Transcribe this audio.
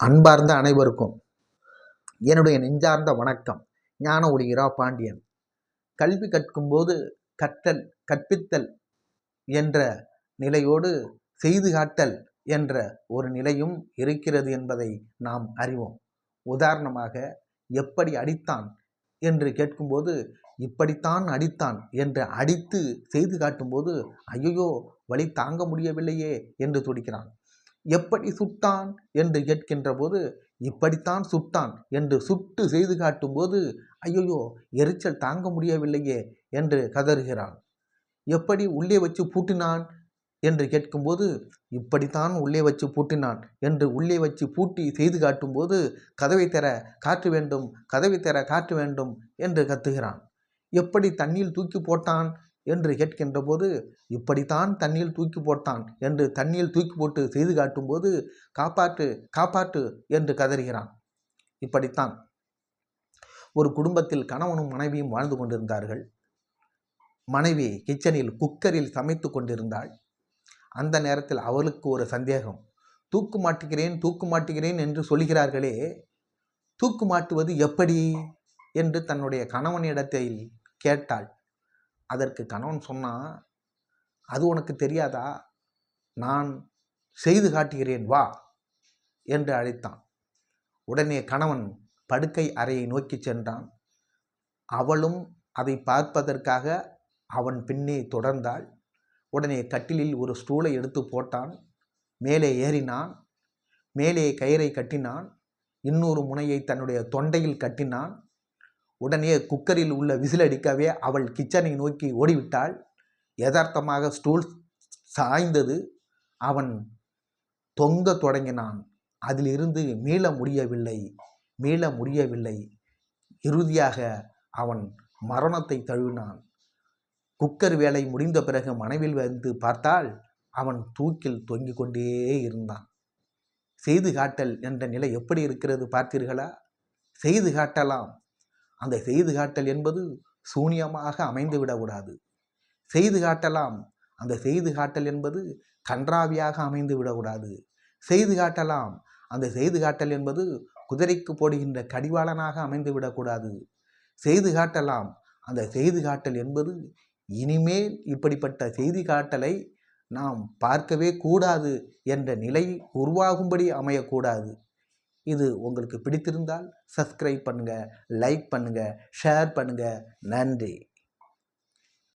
அன்பார்ந்த அனைவருக்கும் என்னுடைய நெஞ்சார்ந்த வணக்கம். ஞான ஒளிகிறா பாண்டியன். கல்வி கற்கும்போது கற்பித்தல் என்ற நிலையோடு செய்து காட்டல் என்ற ஒரு நிலையும் இருக்கிறது என்பதை நாம் அறிவோம். உதாரணமாக, எப்படி அடித்தான் என்று கேட்கும்போது இப்படித்தான் அடித்தான் என்று அடித்து செய்து காட்டும்போது ஐயோ வலி தாங்க முடியவில்லையே என்று துடிக்கிறான். எப்படி சுட்டான் என்று கேட்கின்ற போது இப்படித்தான் சுட்டான் என்று சுட்டு செய்து காட்டும்போது ஐயோ எரிச்சல் தாங்க முடியவில்லையே என்று கதறுகிறான். எப்படி உள்ளே வச்சு பூட்டினான் என்று கேட்கும்போது இப்படித்தான் உள்ளே வச்சு பூட்டினான் என்று உள்ளே வச்சு பூட்டி செய்து காட்டும்போது கதவை தர காற்று வேண்டும், கதவை தர காற்று வேண்டும் என்று கத்துகிறான். எப்படி தண்ணீர் தூக்கி போட்டான் என்று கேட்கின்ற போது இப்படித்தான் தண்ணீர் தூக்கி போட்டான் என்று தண்ணீர் தூக்கி போட்டு செய்து காட்டும்போது காப்பாற்று காப்பாற்று என்று கதறுகிறான். இப்படித்தான் ஒரு குடும்பத்தில் கணவனும் மனைவியும் வாழ்ந்து கொண்டிருந்தார்கள். மனைவி கிச்சனில் குக்கரில் சமைத்து கொண்டிருந்தாள். அந்த நேரத்தில் அவளுக்கு ஒரு சந்தேகம். தூக்கு மாட்டுகிறேன் என்று சொல்கிறார்களே, தூக்கு மாட்டுவது எப்படி என்று தன்னுடைய கணவனிடத்தில் கேட்டாள். அதற்கு கணவன் சொன்னான், அது உனக்கு தெரியாதா, நான் செய்து காட்டுகிறேன் வா என்று அழைத்தான். உடனே கணவன் படுக்கை அறையை நோக்கி சென்றான். அவளும் அதை பார்ப்பதற்காக அவன் பின்னே தொடர்ந்தாள். உடனே கட்டிலில் ஒரு ஸ்டூலை எடுத்து போட்டான். மேலே ஏறினான். மேலே கயிறை கட்டினான். இன்னொரு முனையை தன்னுடைய தொண்டையில் கட்டினான். உடனே குக்கரில் உள்ள விசில் அடிக்கவே அவள் கிச்சனை நோக்கி ஓடிவிட்டாள். யதார்த்தமாக ஸ்டூல் சாய்ந்தது. அவன் தொங்க தொடங்கினான். அதிலிருந்து மீள முடியவில்லை. இறுதியாக அவன் மரணத்தை தழுவினான். குக்கர் வேலை முடிந்த பிறகு மனைவில் வந்து பார்த்தால் அவன் தூக்கில் தொங்கிக் கொண்டே இருந்தான். செய்து காட்டல் என்ற நிலை எப்படி இருக்கிறது பார்த்தீர்களா? செய்து காட்டலாம். அந்த செய்து காட்டல் என்பது சூனியமாக அமைந்து விடக்கூடாது. செய்து காட்டலாம். அந்த செய்து காட்டல் என்பது கன்றாவியாக அமைந்து விடக்கூடாது. செய்து காட்டலாம். அந்த செய்து காட்டல் என்பது குதிரைக்கு போடுகின்ற கடிவாளனாக அமைந்து விடக்கூடாது. செய்து காட்டலாம். அந்த செய்து காட்டல் என்பது இனிமேல் இப்படிப்பட்ட செய்தி காட்டலை நாம் பார்க்கவே கூடாது என்ற நிலை உருவாகும்படி அமையக்கூடாது. இது உங்களுக்கு பிடித்திருந்தால் சப்ஸ்கிரைப் பண்ணுங்கள், லைக் பண்ணுங்கள், ஷேர் பண்ணுங்கள். நன்றி.